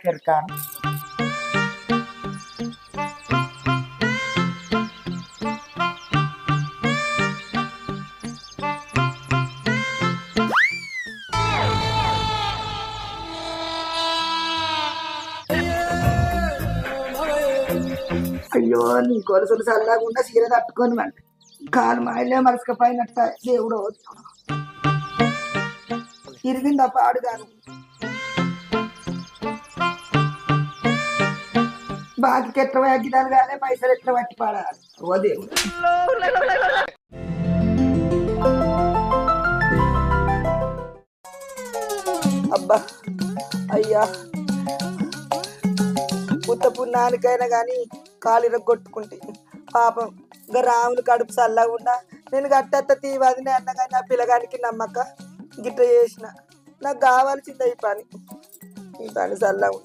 నాకెరకాను. అయ్యో నీ కొలుసులు చల్లకుండా చీర తట్టుకొని మన కాలు మాయలే మరసకపోయినట్ట దేవుడు ఇరిగిందా పాడుగాను. బాకి ఎట్లా వ్యాగ్గిదాలు కానీ పైసలు ఎట్లా పట్టి పాడాలి. ఓ దేవుడు అబ్బా అయ్యా ఉత్త పుణ్యానికైనా కానీ కాలు కొట్టుకుంటే పాపం ఇంకా రాములు కడుపు చల్లకుండా నేను గట్టెత్త తీవదినే అన్న కానీ నా పిల్లగానికి నమ్మక గిట్ట చేసిన నాకు కావాల్సిందే ఈ పని చల్లగా